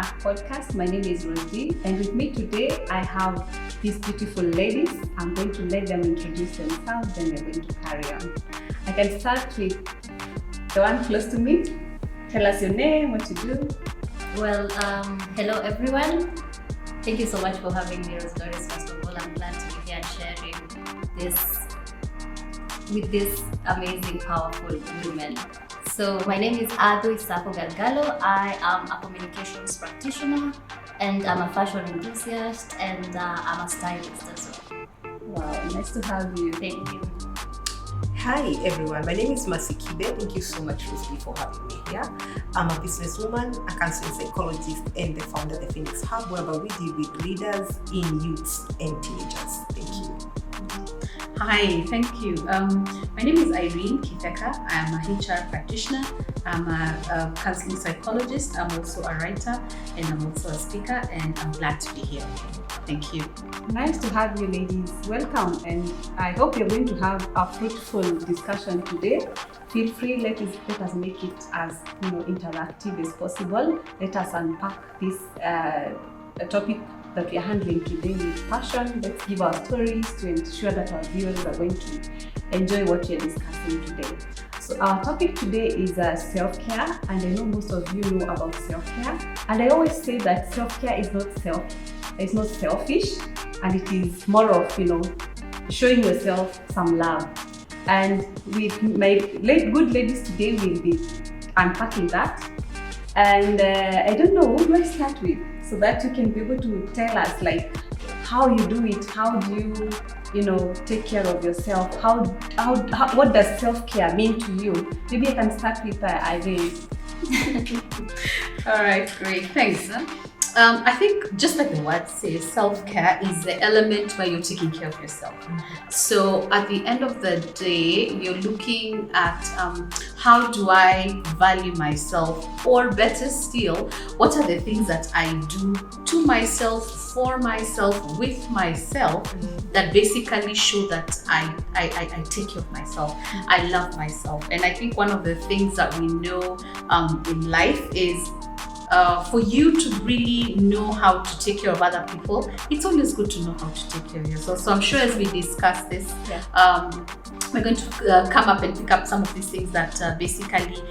podcast. My name is Rosie, and with me today I have these beautiful ladies. I'm going to let them introduce themselves, then we're going to carry on. I can start with the one close to me. Tell us your name, what you do. Well, hello everyone. Thank you so much for having me, Rose Doris. First of all, I'm glad to be here and sharing this with these amazing, powerful women. So my name is Adu Isapo Galgalo. I am a communications practitioner and I'm a fashion enthusiast and I'm a stylist as well. Wow, nice to have you. Thank you. Hi everyone, my name is Mercy Kibe. Thank you so much, Rosie, for having me here. I'm a businesswoman, a counseling psychologist, and the founder of the Phoenix Hub, whereby we deal with leaders in youths and teenagers. Thank you. Hi, thank you. My name is Irene Kifeka. I'm a HR practitioner. I'm a counseling psychologist. I'm also a writer and I'm also a speaker, and I'm glad to be here. Thank you. Nice to have you ladies. Welcome, and I hope you're going to have a fruitful discussion today. Feel free, let us make it as interactive as possible. Let us unpack this topic that we are handling today with passion. Let's give our stories to ensure that our viewers are going to enjoy what we are discussing today. So our topic today is self-care, and I know most of you know about self-care. And I always say that self-care is not selfish, and it is more of showing yourself some love. And with my good ladies today, we'll be unpacking that. And I don't know, who do I start with? So that you can be able to tell us how you do it, how do you take care of yourself, how what does self-care mean to you? Maybe I can start with Irene. All right, great, thanks. I think just like the word says, self-care is the element where you're taking care of yourself. So at the end of the day, you're looking at how do I value myself, or better still, what are the things that I do to myself, for myself, with myself, that basically show that I take care of myself, I love myself. And I think one of the things that we know in life is for you to really know how to take care of other people, it's always good to know how to take care of yourself. So I'm sure as we discuss this, we're going to come up and pick up some of these things that basically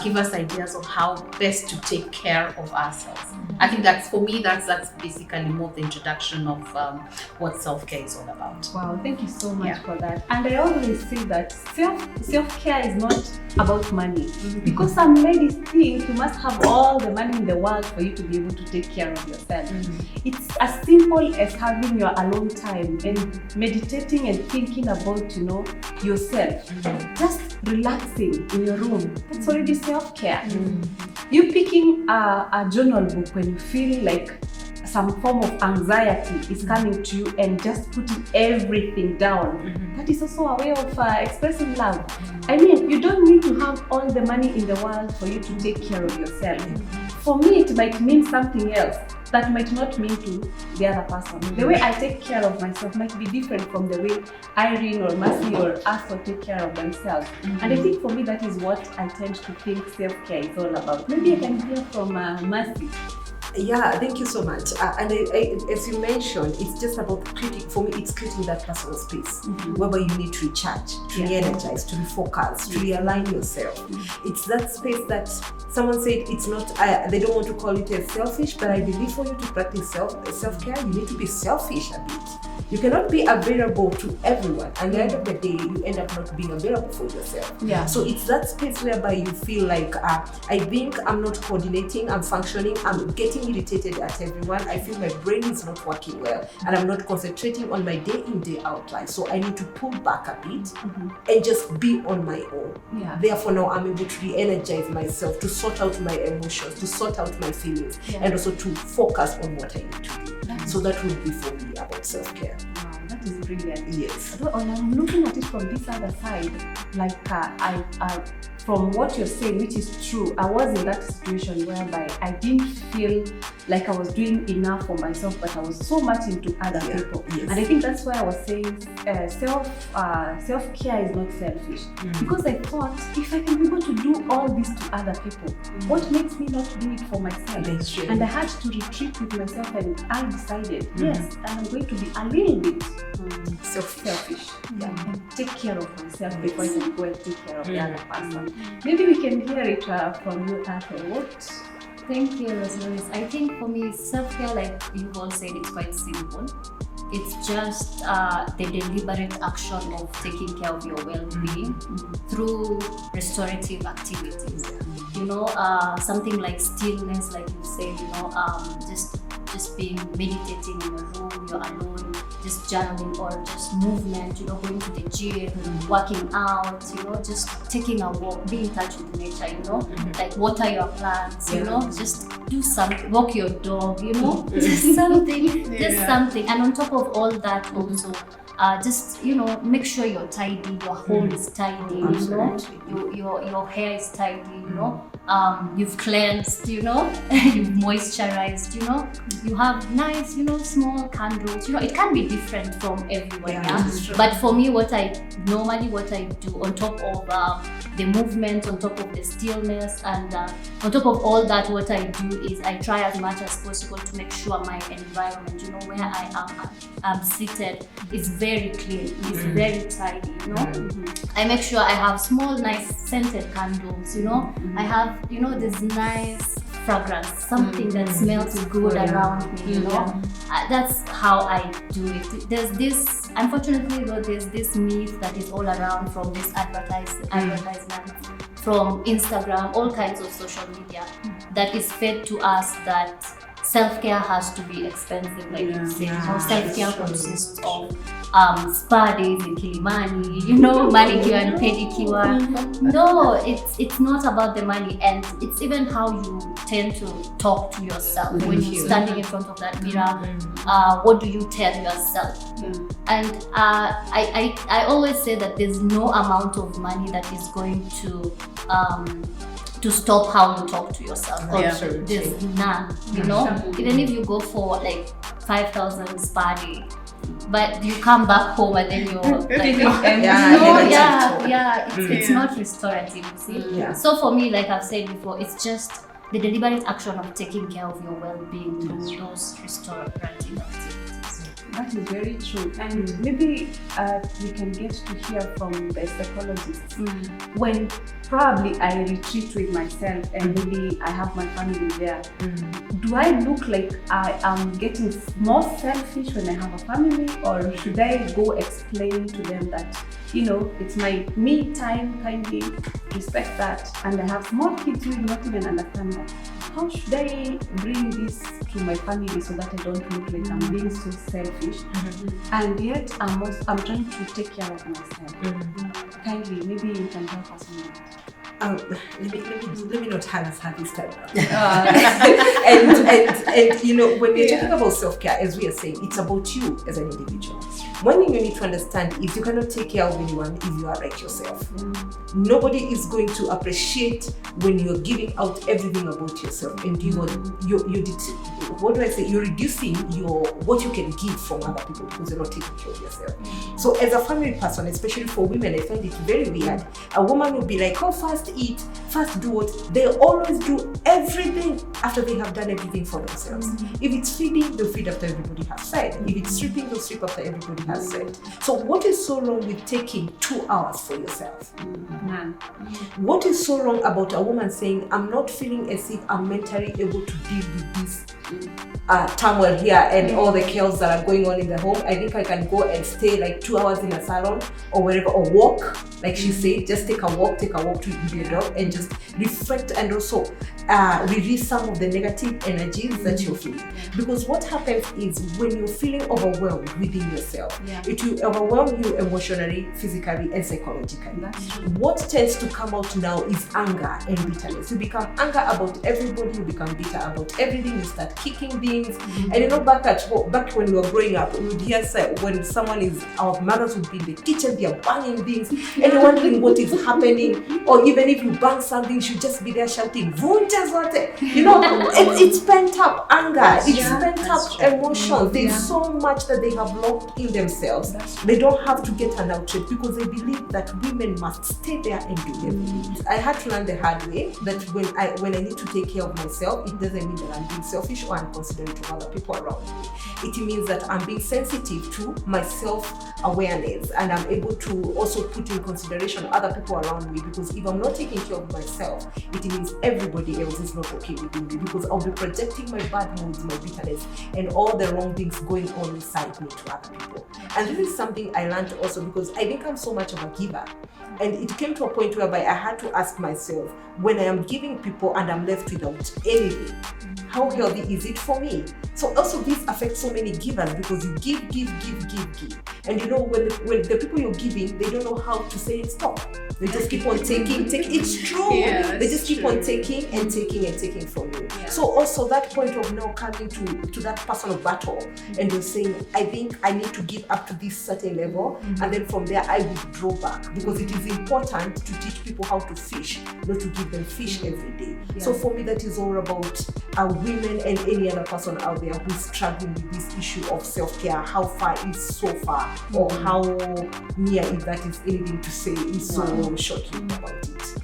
give us ideas of how best to take care of ourselves. I think that's basically more the introduction of what self-care is all about. Wow, thank you so much for that. And I always say that self-care is not about money, because some ladies think you must have all the money in the world for you to be able to take care of yourself. It's as simple as having your alone time and meditating and thinking about yourself, just relaxing in your room. That's already self-care. You picking a journal book when you feel like some form of anxiety is coming to you and just putting everything down. That is also a way of expressing love. I mean, you don't need to have all the money in the world for you to take care of yourself. For me, it might mean something else that might not mean to the other person. The way I take care of myself might be different from the way Irene or Mercy or us will take care of themselves. And I think for me, that is what I tend to think self-care is all about. Maybe I can hear from Mercy. Yeah, thank you so much. And I, as you mentioned, it's just about creating that personal space whereby you need to recharge, to re-energize, to refocus, to realign yourself. It's that space that someone said it's not, they don't want to call it as selfish, but I believe for you to practice self-care, you need to be selfish a bit. You cannot be available to everyone, and at the end of the day, you end up not being available for yourself. So it's that space whereby you feel like, I think I'm not coordinating, I'm functioning, I'm getting irritated at everyone, I feel my brain is not working well, and I'm not concentrating on my day in, day out life. So I need to pull back a bit and just be on my own. Therefore now I'm able to re-energize myself, to sort out my emotions, to sort out my feelings, and also to focus on what I need to do. So that would be for me about self-care. Wow, that is brilliant. Yes. But when I'm looking at it from this other side, like from what you're saying, which is true, I was in that situation whereby I didn't feel like I was doing enough for myself, but I was so much into other people. Yes. And I think that's why I was saying self-care is not selfish. Because I thought, if I can be able to do all this to other people, what makes me not do it for myself? That's true. And I had to retreat with myself, and I decided, yes, I'm going to be a little bit selfish. And take care of myself before I can go and take care of the other person. Maybe we can hear it from you, Ate. What? Thank you, Rosemarie. I think for me, self-care, like you've all said, it's quite simple. It's just the deliberate action of taking care of your well-being through restorative activities. You know, something like stillness, like you said, you know, just being meditating in a room, you're alone, just journaling, or just movement, you know, going to the gym, working out, you know, just taking a walk, be in touch with nature, you know, like water your plants, you know, just do something, walk your dog, you know, just something. And on top of all that also, just, you know, make sure you're tidy, your home is tidy, you know, your hair is tidy, you know, you've cleansed, you know, you've moisturized, you know, you have nice, you know, small candles, you know, it can be different from everyone, but for me, what I do on top of the movement, on top of the stillness, and on top of all that, what I do is I try as much as possible to make sure my environment, you know, where I am seated is very clean, is very tidy, you know. I make sure I have small, nice scented candles, you know. I have, you know, this nice fragrance, something that smells good around me, you know. That's how I do it. There's this, unfortunately though, there's this myth that is all around from this advertisements, from Instagram, all kinds of social media, that is fed to us that self-care has to be expensive, like you say. Self-care consists of spa days in Kilimani, you know, manicure and pedicure. No, it's not about the money, and it's even how you tend to talk to yourself when you're standing in front of that mirror. What do you tell yourself? And I always say that there's no amount of money that is going to stop how you talk to yourself. There's none, you know. Even if you go for like 5,000 spa day, but you come back home and then you're like, it's not restorative, you see. So for me, like I've said before, it's just the deliberate action of taking care of your well-being through those restorative activities. That is very true. And maybe we can get to hear from the psychologists. When probably I retreat with myself and maybe I have my family there, do I look like I am getting more selfish when I have a family, or should I go explain to them that, you know, it's my me time, kindly respect that, and I have small kids who will not even understand that. How should I bring this to my family so that I don't look like I'm being so selfish, and yet I'm trying to take care of myself? Kindly, maybe you can help us on that. Let me not have this time around. and you know, when we're talking about self-care, as we are saying, it's about you as an individual. One thing you need to understand is you cannot take care of anyone if you are right yourself. Nobody is going to appreciate when you're giving out everything about yourself, and you're reducing what you can give from other people because you're not taking care of yourself. So as a family person, especially for women, I find it very weird. A woman will be like, oh, first eat, first do what? They always do everything after they have done everything for themselves. If it's feeding, they'll feed after everybody has fed. If it's stripping, they'll strip after everybody has said. So what is so wrong with taking 2 hours for yourself? What is so wrong about a woman saying, I'm not feeling as if I'm mentally able to deal with this turmoil here and all the chaos that are going on in the home? I think I can go and stay like 2 hours in a salon or wherever, or walk, like she said, just take a walk to your dog and just reflect, and also release some of the negative energies that you're feeling. Because what happens is when you're feeling overwhelmed within yourself, it will overwhelm you emotionally, physically, and psychologically. What tends to come out now is anger and bitterness. You become anger about everybody, you become bitter about everything, you start kicking this, beings. And you know, back when we were growing up, we would hear when our mothers would be in the kitchen, they are banging things, and you're wondering what is happening. Or even if you bang something, she'd just be there shouting, "Vunja zote." You know, it's pent up anger, it's pent up emotions. There's so much that they have locked in themselves. They don't have to get an outlet because they believe that women must stay there and do everything. I had to learn the hard way that when I need to take care of myself, it doesn't mean that I'm being selfish or inconsiderate of other people around me. It means that I'm being sensitive to my self-awareness, and I'm able to also put in consideration other people around me, because if I'm not taking care of myself, it means everybody else is not okay with me, because I'll be projecting my bad moods, my bitterness, and all the wrong things going on inside me to other people. And this is something I learned also because I become so much of a giver. And it came to a point whereby I had to ask myself, when I am giving people and I'm left without anything, how healthy is it for me? So also this affects so many givers, because you give. And you know, when the people you're giving, they don't know how to say stop. They just keep on taking. It's true. Yeah, they just keep on taking from you. Yeah. So also that point of now coming to that personal battle, and you're saying, I think I need to give up to this certain level, and then from there I withdraw back, because it is important to teach people how to fish, not to give them fish every day. Yeah. So for me, that is all about women and any other person out there who is struggling with this issue of self-care. How far is so far, or how near, if that is anything to say, is so shocking about it.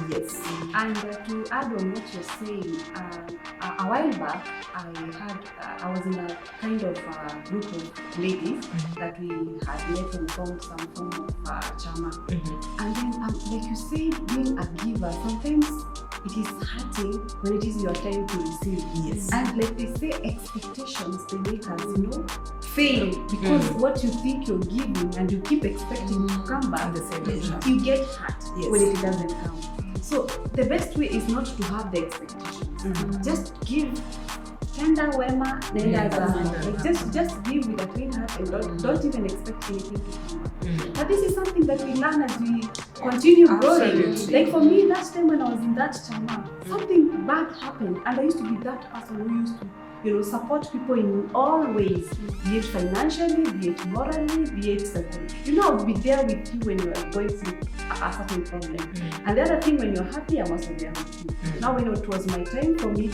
Yes. And to add on what you're saying, a while back, I was in a kind of group of ladies that we had met and formed some form of chama. And then, like you say, being a giver, sometimes it is hurting when it is your time to receive. Yes. And like they say, expectations, they make us, fail, because what you think you're giving and you keep expecting to come back, the same measure, you get hurt when it doesn't come. So the best way is not to have the expectations. Just give. Tender wema, just give with a clean heart, and don't even expect anything to come back. But this is something that we learn as we continue growing. Like for me, that time when I was in that chama, something bad happened, and I used to be that person who used to, support people in all ways, be it financially, be it morally, be it psychologically. I would be there with you when you are going through a certain problem. And the other thing, when you're happy, I'm also there with you. Now, when it was my time for me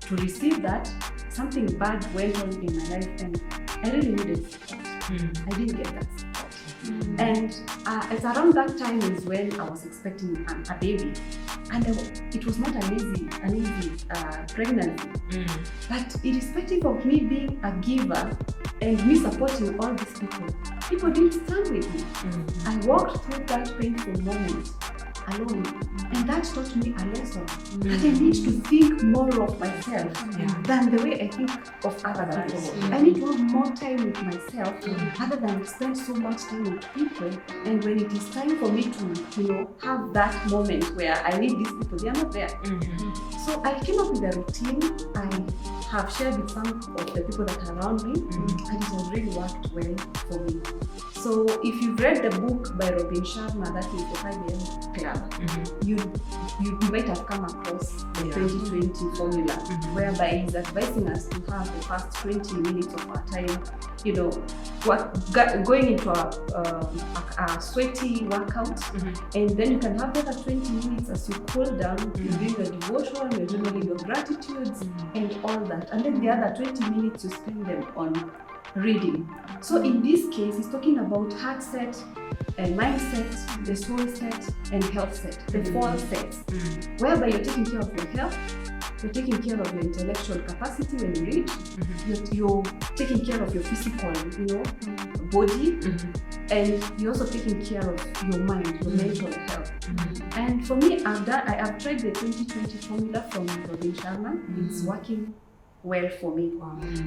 to receive that, something bad went on in my life, and I really needed support. I didn't get that support. And it's around that time is when I was expecting a baby. And it was not an easy pregnancy. But irrespective of me being a giver and me supporting all these people didn't stand with me. I walked through that painful moment alone. And that taught me a lesson that I need to think more of myself than the way I think of other people. I need to have more time with myself other than spend so much time with people. And when it is time for me to, have that moment where I need these people, they are not there. So I came up with a routine I have shared with some of the people that are around me, and it has really worked well for me. So if you've read the book by Robin Sharma, that is the 5 AM Club, you might have come across the 2020 formula, whereby he's advising us to have the first 20 minutes of our time, going into a sweaty workout, and then you can have the other 20 minutes as you cool down, you're doing your devotion, you're doing your gratitudes, and all that. And then the other 20 minutes you spend them on reading. So in this case, he's talking about heart set, and mindset, the soul set, and health set, the 4 sets, whereby you're taking care of your health, you're taking care of your intellectual capacity when you read, you're taking care of your physical, body, and you're also taking care of your mind, your mental health. And for me, I have tried the 2020 formula from Robin Sharma. It's working well for me.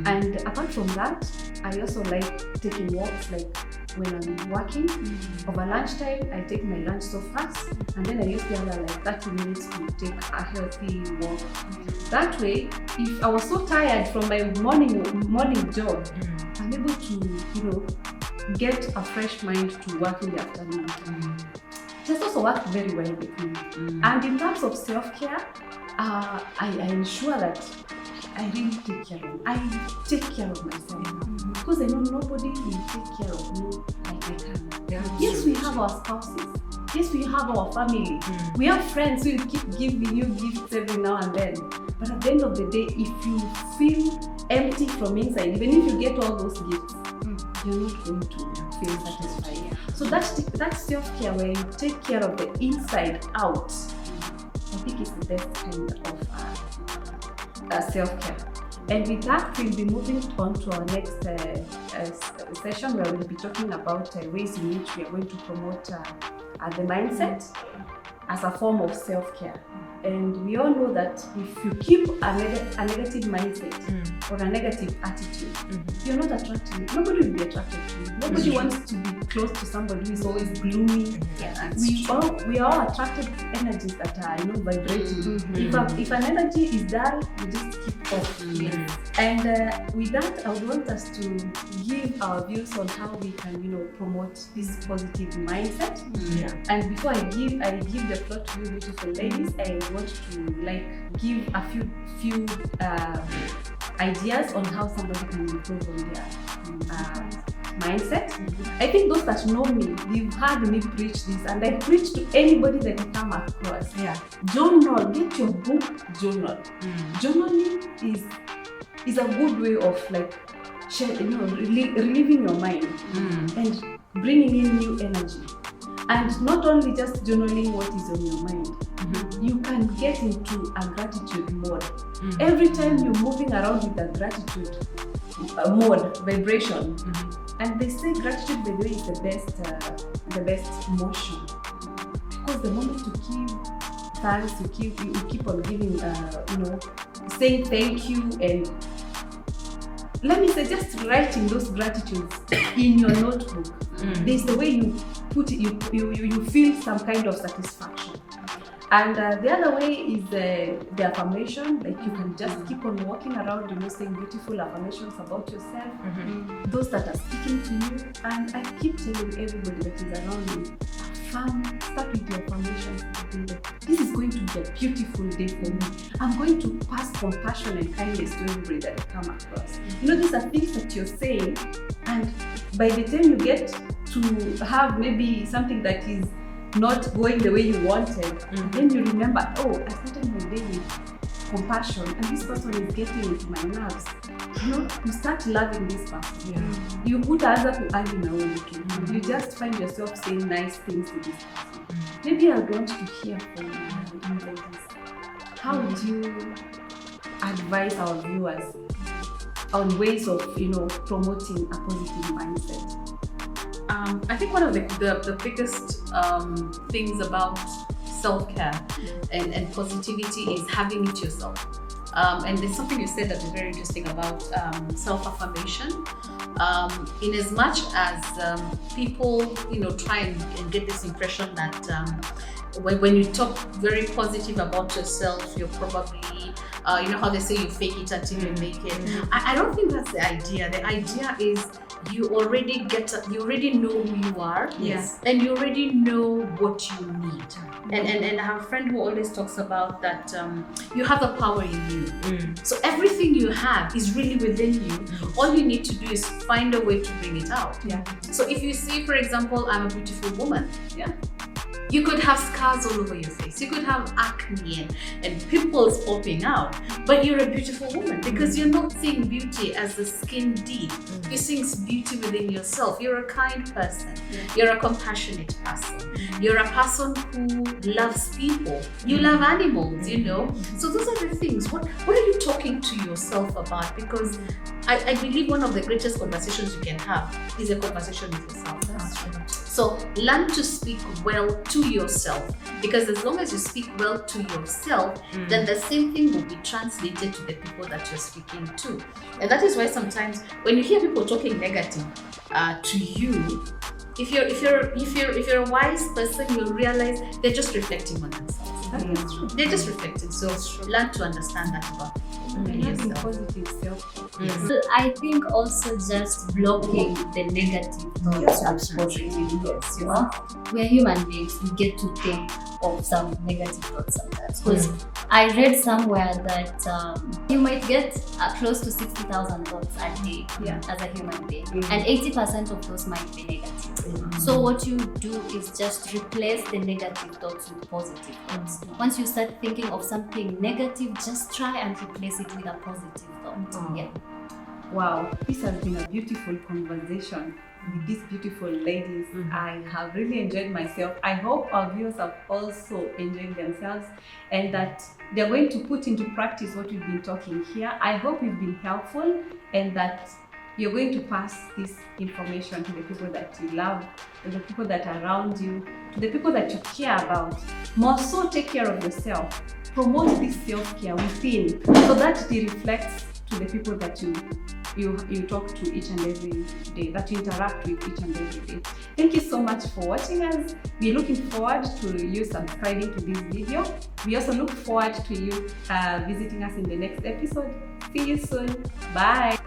And apart from that, I also like taking walks, like when I'm working. Over lunchtime, I take my lunch so fast, and then I use the other 30 minutes to take a healthy walk. That way, if I was so tired from my morning job, I'm able to, get a fresh mind to work in the afternoon. It has also worked very well with me. And in terms of self-care, I ensure that I really take care of. I take care of myself because I know nobody will take care of me like I can. Yes, we have our spouses. Yes, we have our family. We have friends who will keep giving you gifts every now and then. But at the end of the day, if you feel empty from inside, even if you get all those gifts, you're not going to feel satisfied. So that's self-care, where you take care of the inside out. I think it's the best kind of self-care. And with that, we'll be moving on to our next session, where we'll be talking about ways in which we are going to promote the mindset as a form of self-care. And we all know that if you keep a negative mindset or a negative attitude, you're not attractive. Nobody will be attracted to you. Nobody wants to be close to somebody who is always gloomy. We are all attracted to energies that are vibrating. If an energy is dull, we just keep off. And with that, I would want us to give our views on how we can promote this positive mindset. And before I give the floor to you beautiful ladies, I want to give a few ideas on how somebody can improve on their mindset. I think those that know me, you've heard me preach this, and I preach to anybody that you come across. Journal, get your book journal. Journaling is a good way of relieving your mind and bringing in new energy. And not only just journaling what is on your mind, you can get into a gratitude mode. Every time you're moving around with a gratitude mode, vibration, and they say gratitude, by the way, is the best emotion. Because the moment you give thanks, you keep on giving, saying thank you, and let me say, just writing those gratitudes in your notebook. There's the way you put it, you feel some kind of satisfaction. And the other way is the affirmation. Like, you can just keep on walking around, saying beautiful affirmations about yourself, those that are speaking to you. And I keep telling everybody that is around you, start with your affirmations. This is going to be a beautiful day for me. I'm going to pass compassion and kindness to everybody that I come across. These are things that you're saying, and by the time you get to have maybe something that is not going the way you wanted, then you remember, I started my day with compassion, and this person is getting into my nerves. You start loving this person. You put other people. You just find yourself saying nice things to this person. Maybe I want to hear from you ladies. How would you advise our viewers on ways of promoting a positive mindset? I think one of the biggest things about self-care and positivity is having it yourself. And there's something you said that is very interesting about self-affirmation. In as much as people, try and get this impression that when you talk very positive about yourself, you're probably, how they say you fake it until you make it. I don't think that's the idea. The idea is you already know who you are, and you already know what you need. And I have a friend who always talks about that you have the power in you. So everything you have is really within you. All you need to do is find a way to bring it out. So if you see, for example, I'm a beautiful woman. You could have scars all over your face. You could have acne and pimples popping out, but you're a beautiful woman because you're not seeing beauty as a skin deep. You're seeing beauty within yourself. You're a kind person. You're a compassionate person. You're a person who loves people. You love animals, So those are the things. What are you talking to yourself about? Because I believe one of the greatest conversations you can have is a conversation with yourself. That's true. So learn to speak well to yourself, because as long as you speak well to yourself, then the same thing will be translated to the people that you're speaking to. And that is why sometimes when you hear people talking negative to you, if you're a wise person, you'll realize they're just reflecting on themselves. They're just reflecting. So learn to understand that about people. and having yourself. positive self-care. Yes. So I think also just blocking the negative thoughts Yes, and absolutely. positive thoughts, you know. We're human beings, we get to think of some negative thoughts sometimes. Because I read somewhere that you might get close to 60,000 thoughts a day as a human being, and 80% of those might be negative. So what you do is just replace the negative thoughts with positive thoughts. Once you start thinking of something negative, just try and replace it with a positive thought. Yeah. Wow, this has been a beautiful conversation with these beautiful ladies. I have really enjoyed myself. I hope our viewers have also enjoyed themselves and that they're going to put into practice what we've been talking here. I hope it's been helpful and that you're going to pass this information to the people that you love, to the people that are around you, to the people that you care about. More so, take care of yourself. Promote this self-care within so that it reflects to the people that you talk to each and every day, that you interact with each and every day. Thank you so much for watching us. We're looking forward to you subscribing to this video. We also look forward to you visiting us in the next episode. See you soon. Bye.